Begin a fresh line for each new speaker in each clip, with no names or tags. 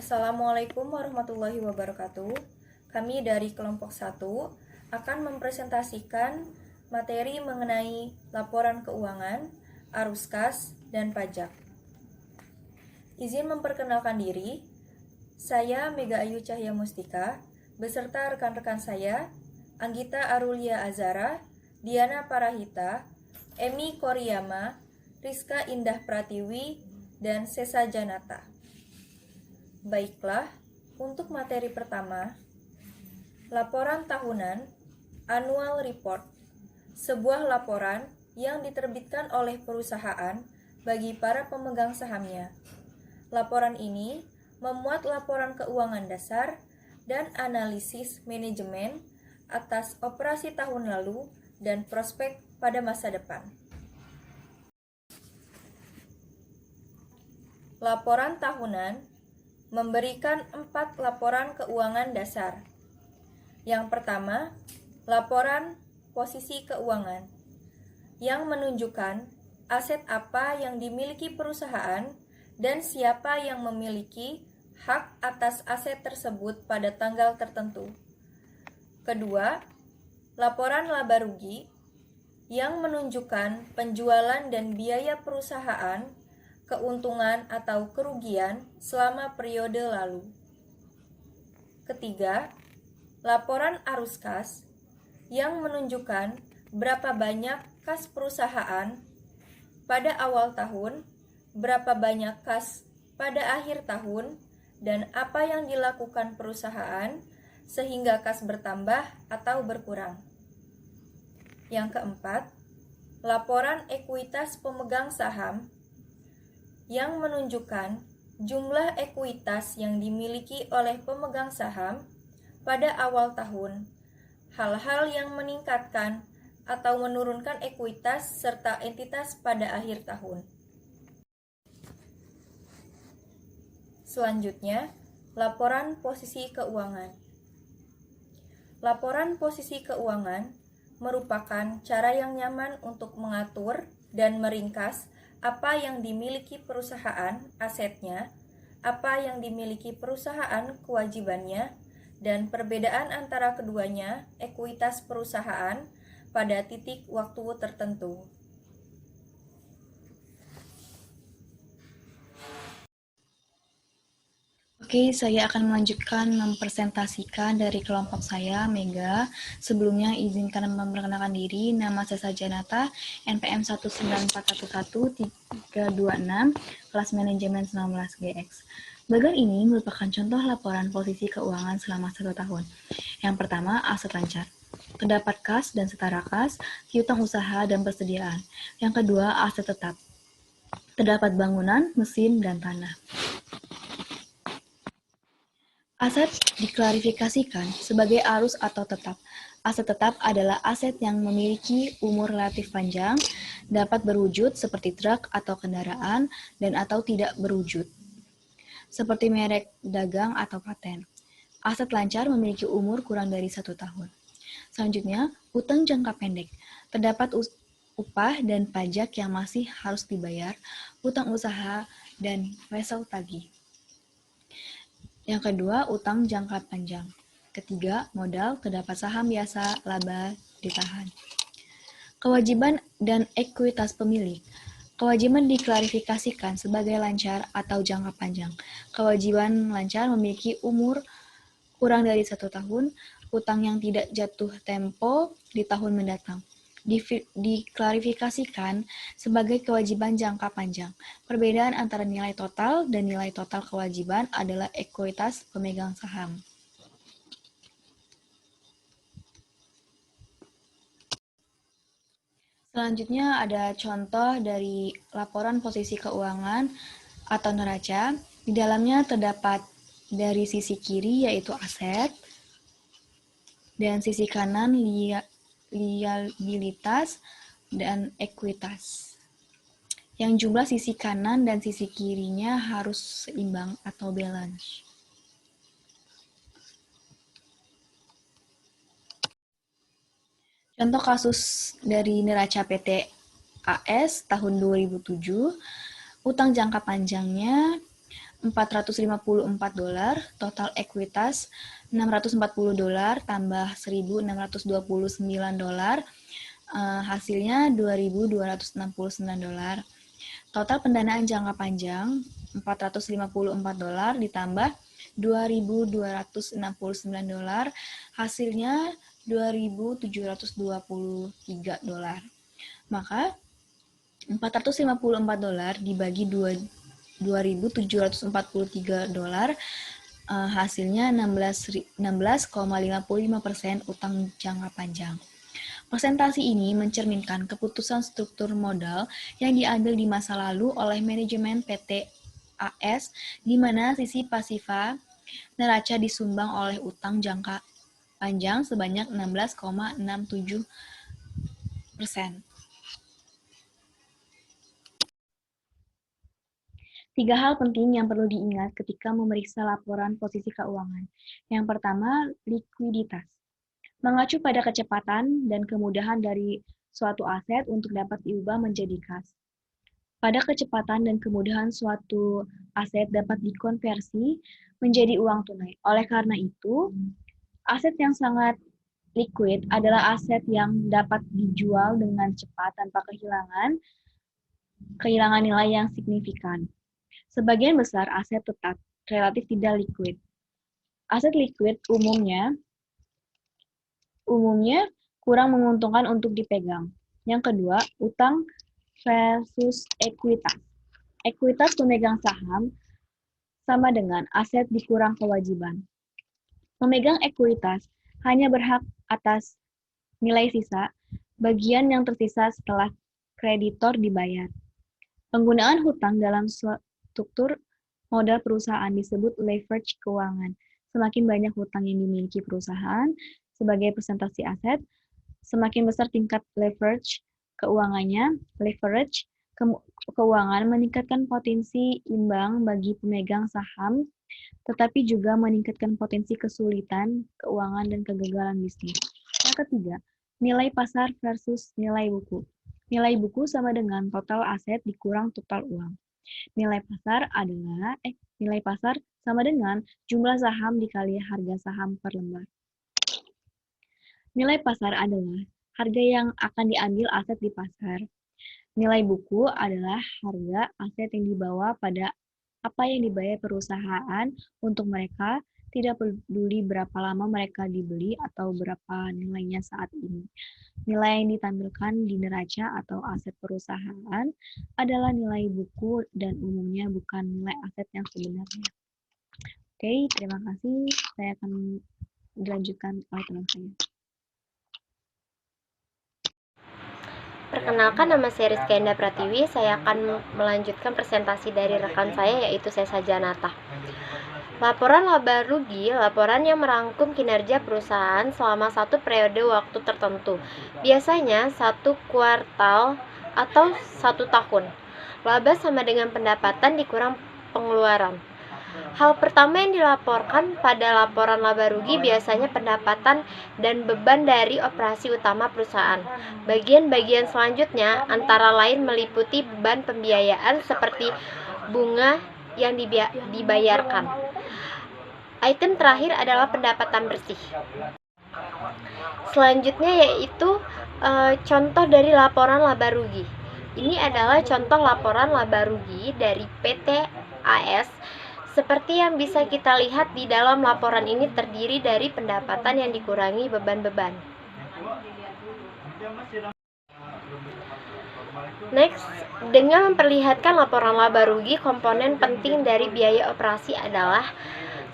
Assalamualaikum warahmatullahi wabarakatuh. Kami dari kelompok 1 akan mempresentasikan materi mengenai laporan keuangan, arus kas, dan pajak. Izin memperkenalkan diri, saya Mega Ayu Cahya Mustika, beserta rekan-rekan saya, Anggita Arulia Azara, Diana Parahita, Emi Koriyama, Rizka Indah Pratiwi, dan Sesa Janata. Baiklah, untuk materi pertama, laporan tahunan, annual report, sebuah laporan yang diterbitkan oleh perusahaan bagi para pemegang sahamnya. Laporan ini memuat laporan keuangan dasar dan analisis manajemen atas operasi tahun lalu dan prospek pada masa depan. Laporan tahunan memberikan 4 laporan keuangan dasar. Yang pertama, laporan posisi keuangan yang menunjukkan aset apa yang dimiliki perusahaan dan siapa yang memiliki hak atas aset tersebut pada tanggal tertentu. Kedua, laporan laba rugi yang menunjukkan penjualan dan biaya perusahaan, keuntungan atau kerugian selama periode lalu. Ketiga, laporan arus kas yang menunjukkan berapa banyak kas perusahaan pada awal tahun, berapa banyak kas pada akhir tahun, dan apa yang dilakukan perusahaan sehingga kas bertambah atau berkurang. Yang keempat, laporan ekuitas pemegang saham yang menunjukkan jumlah ekuitas yang dimiliki oleh pemegang saham pada awal tahun, hal-hal yang meningkatkan atau menurunkan ekuitas serta entitas pada akhir tahun. Selanjutnya, laporan posisi keuangan. Laporan posisi keuangan merupakan cara yang nyaman untuk mengatur dan meringkas apa yang dimiliki perusahaan, asetnya, apa yang dimiliki perusahaan, kewajibannya, dan perbedaan antara keduanya, ekuitas perusahaan, pada titik waktu tertentu.
Oke, saya akan melanjutkan mempresentasikan dari kelompok saya, Mega. Sebelumnya, izinkan memperkenalkan diri. Nama saya Janata, NPM 194111326, kelas manajemen 19GX. Bagian ini merupakan contoh laporan posisi keuangan selama 1 tahun. Yang pertama, aset lancar. Terdapat kas dan setara kas, piutang usaha dan persediaan. Yang kedua, aset tetap. Terdapat bangunan, mesin, dan tanah. Aset diklarifikasikan sebagai arus atau tetap. Aset tetap adalah aset yang memiliki umur relatif panjang, dapat berwujud seperti truk atau kendaraan, dan atau tidak berwujud, seperti merek dagang atau paten. Aset lancar memiliki umur kurang dari 1 tahun. Selanjutnya, utang jangka pendek. Terdapat upah dan pajak yang masih harus dibayar, utang usaha, dan wesel tagih. Yang kedua, utang jangka panjang. Ketiga, modal, terdapat saham biasa, laba ditahan. Kewajiban dan ekuitas pemilik. Kewajiban diklarifikasikan sebagai lancar atau jangka panjang. Kewajiban lancar memiliki umur kurang dari 1 tahun, utang yang tidak jatuh tempo di tahun mendatang. Diklarifikasikan sebagai kewajiban jangka panjang. Perbedaan antara nilai total dan nilai total kewajiban adalah ekuitas pemegang saham. Selanjutnya ada contoh dari laporan posisi keuangan atau neraca. Di dalamnya terdapat dari sisi kiri yaitu aset, dan sisi kanan liabilitas dan ekuitas. Yang jumlah sisi kanan dan sisi kirinya harus seimbang atau balance. Contoh kasus dari neraca PT AS tahun 2007, utang jangka panjangnya $454, total ekuitas $640 tambah $1.629, hasilnya $2.269. Total pendanaan jangka panjang $454 ditambah $2.269, hasilnya $2.723. Maka $454 dibagi $2.743, hasilnya 16,55% utang jangka panjang. Presentasi ini mencerminkan keputusan struktur modal yang diambil di masa lalu oleh manajemen PT AS, di mana sisi pasifa neraca disumbang oleh utang jangka panjang sebanyak 16,67%. 3 hal penting yang perlu diingat ketika memeriksa laporan posisi keuangan. Yang pertama, likuiditas. Mengacu pada kecepatan dan kemudahan dari suatu aset untuk dapat diubah menjadi kas. Pada kecepatan dan kemudahan suatu aset dapat dikonversi menjadi uang tunai. Oleh karena itu, aset yang sangat liquid adalah aset yang dapat dijual dengan cepat tanpa kehilangan nilai yang signifikan. Sebagian besar aset tetap relatif tidak liquid. Aset liquid umumnya kurang menguntungkan untuk dipegang. Yang kedua, utang versus ekuitas. Ekuitas pemegang saham sama dengan aset dikurang kewajiban. Pemegang ekuitas hanya berhak atas nilai sisa, bagian yang tersisa setelah kreditor dibayar. Penggunaan hutang dalam struktur modal perusahaan disebut leverage keuangan. Semakin banyak hutang yang dimiliki perusahaan sebagai presentasi aset, semakin besar tingkat leverage keuangannya. Leverage keuangan meningkatkan potensi imbang bagi pemegang saham, tetapi juga meningkatkan potensi kesulitan keuangan dan kegagalan bisnis. Yang ketiga, nilai pasar versus nilai buku. Nilai buku sama dengan total aset dikurang total uang. Nilai pasar sama dengan jumlah saham dikali harga saham per lembar. Nilai pasar adalah harga yang akan diambil aset di pasar. Nilai buku adalah harga aset yang dibawa pada apa yang dibayar perusahaan untuk mereka, tidak peduli berapa lama mereka dibeli atau berapa nilainya saat ini. Nilai yang ditampilkan di neraca atau aset perusahaan adalah nilai buku dan umumnya bukan nilai aset yang sebenarnya. Oke, terima kasih. Saya akan dilanjutkan oleh teman saya.
Perkenalkan, nama saya Rizky Enda Pratiwi. Saya akan melanjutkan presentasi dari rekan saya, yaitu Sesa Janata. Laporan laba rugi, laporan yang merangkum kinerja perusahaan selama satu periode waktu tertentu, biasanya satu kuartal atau satu tahun. Laba sama dengan pendapatan dikurang pengeluaran. Hal pertama yang dilaporkan pada laporan laba rugi biasanya pendapatan dan beban dari operasi utama perusahaan. Bagian-bagian selanjutnya antara lain meliputi beban pembiayaan seperti bunga yang dibayarkan. Item terakhir adalah pendapatan bersih. Selanjutnya yaitu contoh dari laporan laba rugi. Ini adalah contoh laporan laba rugi dari PT AS. Seperti yang bisa kita lihat di dalam laporan ini terdiri dari pendapatan yang dikurangi beban-beban. Next, dengan memperlihatkan laporan laba rugi, komponen penting dari biaya operasi adalah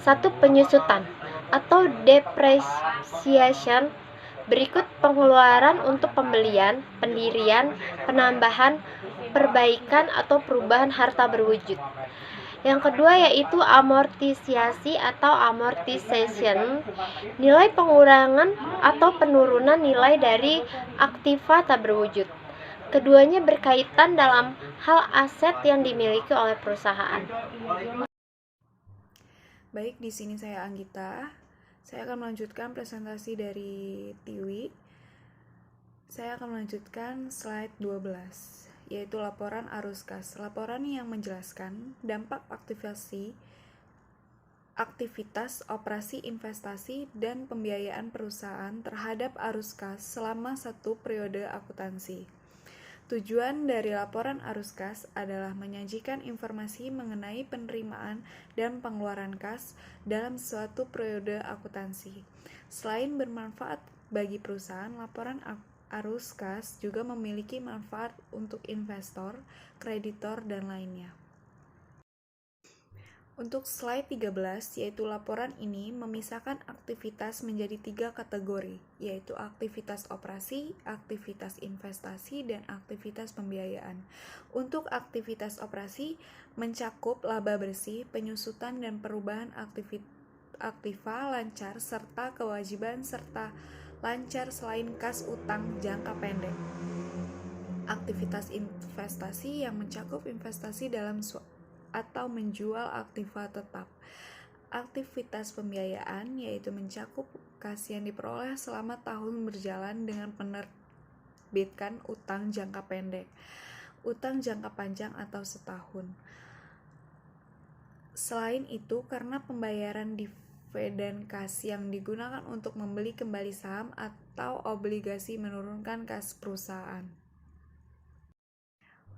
satu, penyusutan atau depreciation. Berikut pengeluaran untuk pembelian, pendirian, penambahan, perbaikan atau perubahan harta berwujud. Yang kedua yaitu amortisasi atau amortization, nilai pengurangan atau penurunan nilai dari aktiva tak berwujud. Keduanya berkaitan dalam hal aset yang dimiliki oleh perusahaan.
Baik, di sini saya Anggita. Saya akan melanjutkan presentasi dari Tiwi. Saya akan melanjutkan slide 12, yaitu laporan arus kas. Laporan yang menjelaskan dampak aktivitas operasi investasi dan pembiayaan perusahaan terhadap arus kas selama satu periode akuntansi. Tujuan dari laporan arus kas adalah menyajikan informasi mengenai penerimaan dan pengeluaran kas dalam suatu periode akuntansi. Selain bermanfaat bagi perusahaan, laporan arus kas juga memiliki manfaat untuk investor, kreditor, dan lainnya. Untuk slide 13, yaitu laporan ini memisahkan aktivitas menjadi 3 kategori, yaitu aktivitas operasi, aktivitas investasi, dan aktivitas pembiayaan. Untuk aktivitas operasi mencakup laba bersih, penyusutan dan perubahan aktiva lancar, serta kewajiban serta lancar selain kas utang jangka pendek. Aktivitas investasi yang mencakup investasi dalam atau menjual aktiva tetap. Aktivitas pembiayaan yaitu mencakup kas yang diperoleh selama tahun berjalan dengan menerbitkan utang jangka pendek, utang jangka panjang atau setahun. Selain itu, karena pembayaran dividen kas yang digunakan untuk membeli kembali saham atau obligasi menurunkan kas perusahaan.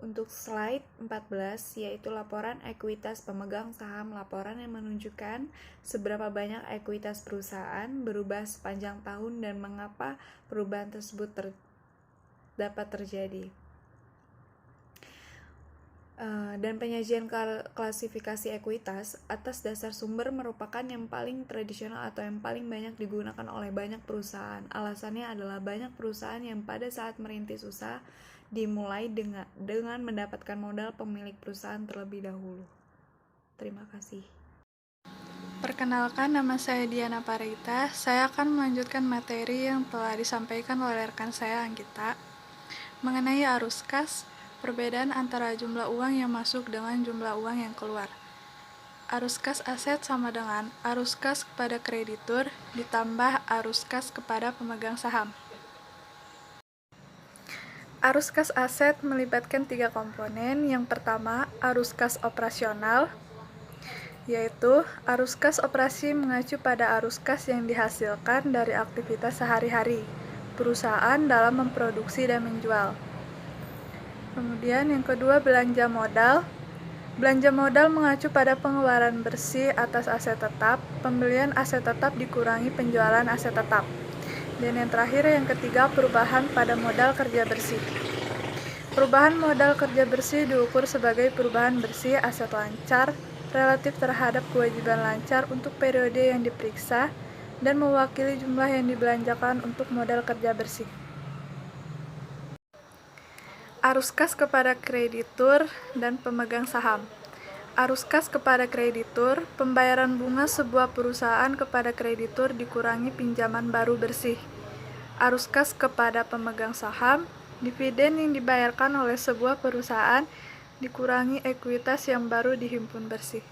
Untuk slide 14, yaitu laporan ekuitas pemegang saham, laporan yang menunjukkan seberapa banyak ekuitas perusahaan berubah sepanjang tahun dan mengapa perubahan tersebut dapat terjadi. Dan penyajian klasifikasi ekuitas atas dasar sumber merupakan yang paling tradisional atau yang paling banyak digunakan oleh banyak perusahaan. Alasannya adalah banyak perusahaan yang pada saat merintis usaha dimulai dengan mendapatkan modal pemilik perusahaan terlebih dahulu. Terima kasih.
Perkenalkan, nama saya Diana Parita. Saya akan melanjutkan materi yang telah disampaikan oleh rekan saya Anggita mengenai arus kas, perbedaan antara jumlah uang yang masuk dengan jumlah uang yang keluar. Arus kas aset sama dengan arus kas kepada kreditur ditambah arus kas kepada pemegang saham. Arus kas aset melibatkan 3 komponen. Yang pertama, arus kas operasional, yaitu arus kas operasi mengacu pada arus kas yang dihasilkan dari aktivitas sehari-hari perusahaan dalam memproduksi dan menjual. Kemudian yang kedua, belanja modal. Belanja modal mengacu pada pengeluaran bersih atas aset tetap, pembelian aset tetap dikurangi penjualan aset tetap. Dan yang terakhir, yang ketiga, perubahan pada modal kerja bersih. Perubahan modal kerja bersih diukur sebagai perubahan bersih aset lancar relatif terhadap kewajiban lancar untuk periode yang diperiksa dan mewakili jumlah yang dibelanjakan untuk modal kerja bersih. Arus kas kepada kreditur dan pemegang saham. Arus kas kepada kreditur, pembayaran bunga sebuah perusahaan kepada kreditur dikurangi pinjaman baru bersih. Arus kas kepada pemegang saham, dividen yang dibayarkan oleh sebuah perusahaan dikurangi ekuitas yang baru dihimpun bersih.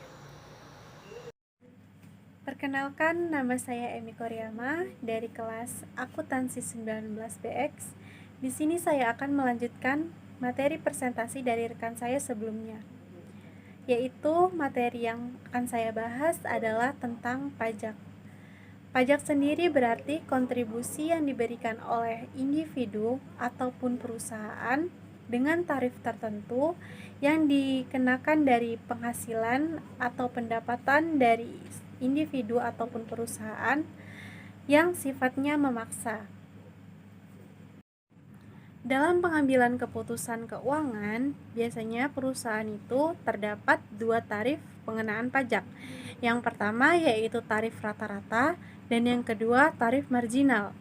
Perkenalkan, nama saya Emi Koryama dari kelas Akuntansi 19BX. Di sini saya akan melanjutkan materi presentasi dari rekan saya sebelumnya, yaitu materi yang akan saya bahas adalah tentang pajak. Pajak sendiri berarti kontribusi yang diberikan oleh individu ataupun perusahaan dengan tarif tertentu yang dikenakan dari penghasilan atau pendapatan dari individu ataupun perusahaan yang sifatnya memaksa. Dalam pengambilan keputusan keuangan, biasanya perusahaan itu terdapat 2 tarif pengenaan pajak. Yang pertama yaitu tarif rata-rata dan yang kedua tarif marginal.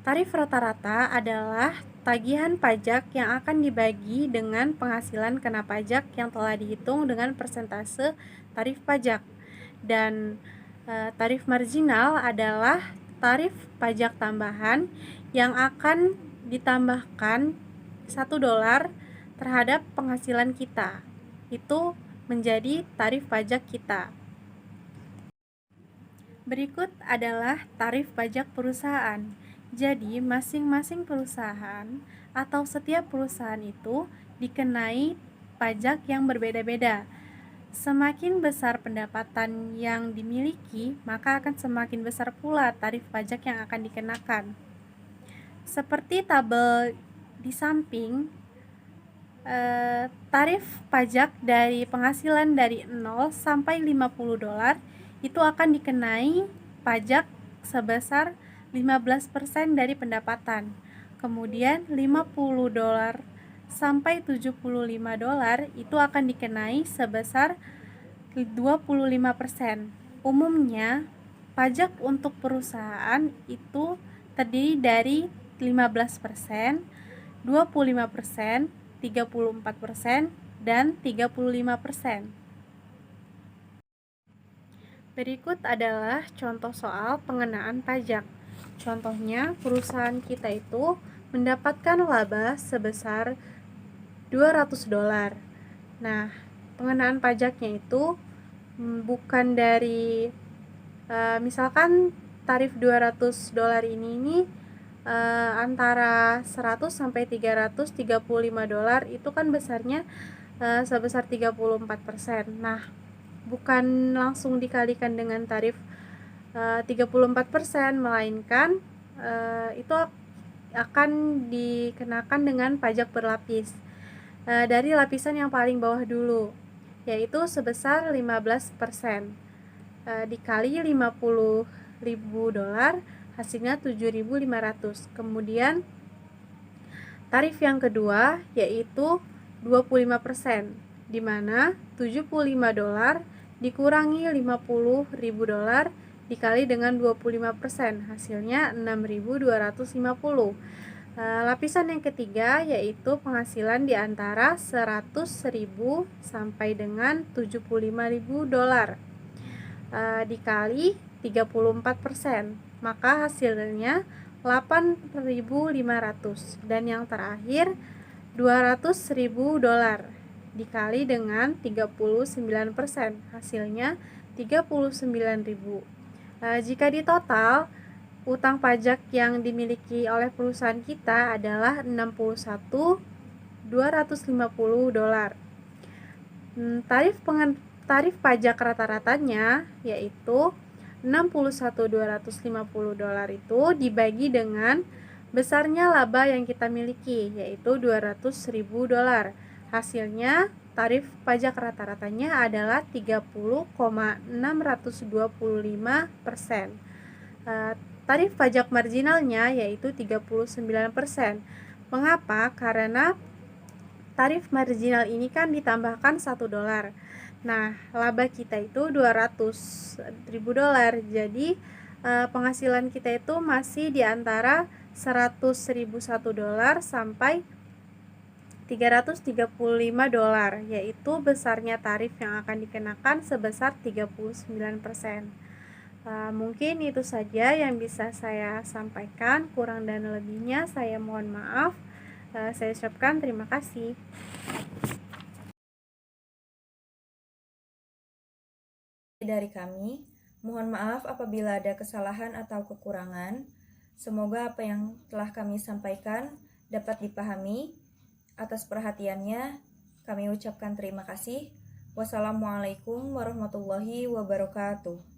Tarif rata-rata adalah tagihan pajak yang akan dibagi dengan penghasilan kena pajak yang telah dihitung dengan persentase tarif pajak. Dan tarif marginal adalah tarif pajak tambahan yang akan ditambahkan $1 terhadap penghasilan kita. Itu menjadi tarif pajak kita. Berikut adalah tarif pajak perusahaan. Jadi, masing-masing perusahaan atau setiap perusahaan itu dikenai pajak yang berbeda-beda. Semakin besar pendapatan yang dimiliki, maka akan semakin besar pula tarif pajak yang akan dikenakan. Seperti tabel di samping, tarif pajak dari penghasilan dari 0 sampai 50 dolar itu akan dikenai pajak sebesar 15% dari pendapatan. Kemudian 50 dolar sampai 75 dolar itu akan dikenai sebesar 25%. Umumnya, pajak untuk perusahaan itu terdiri dari 15%, 25%, 34%, dan 35%. Berikut adalah contoh soal pengenaan pajak. Contohnya, perusahaan kita itu mendapatkan laba sebesar 200 dolar. Nah, pengenaan pajaknya itu bukan dari misalkan tarif 200 dolar ini antara 100 sampai 335 dolar itu kan besarnya sebesar 34%. Nah, bukan langsung dikalikan dengan tarif 34%, melainkan itu akan dikenakan dengan pajak berlapis dari lapisan yang paling bawah dulu, yaitu sebesar 15%. Dikali 50.000 dolar, hasilnya 7.500. Kemudian tarif yang kedua yaitu 25%, di mana 75 dolar dikurangi 50.000 dolar dikali dengan 25%, hasilnya 6.250. Lapisan yang ketiga yaitu penghasilan di antara 100.000 sampai dengan 75.000 dolar dikali 34%, maka hasilnya 8.500. Dan yang terakhir 200.000 dolar dikali dengan 39%, hasilnya 39.000. Jika ditotal, utang pajak yang dimiliki oleh perusahaan kita adalah 61.250 dolar. Tarif pajak rata-ratanya yaitu 61.250 dolar itu dibagi dengan besarnya laba yang kita miliki, yaitu 200.000 dolar. Hasilnya tarif pajak rata-ratanya adalah 30,625%. Tarif pajak marginalnya yaitu 39%. Mengapa? Karena tarif marginal ini kan ditambahkan 1 dolar. Nah, laba kita itu 200.000 dolar. Jadi penghasilan kita itu masih di antara 100.001 dolar sampai 335 dolar, yaitu besarnya tarif yang akan dikenakan sebesar 39%. Mungkin itu saja yang bisa saya sampaikan. Kurang dan lebihnya saya mohon maaf. Saya ucapkan terima kasih.
Dari kami, mohon maaf apabila ada kesalahan atau kekurangan. Semoga apa yang telah kami sampaikan dapat dipahami. Atas perhatiannya, kami ucapkan terima kasih. Wassalamualaikum warahmatullahi wabarakatuh.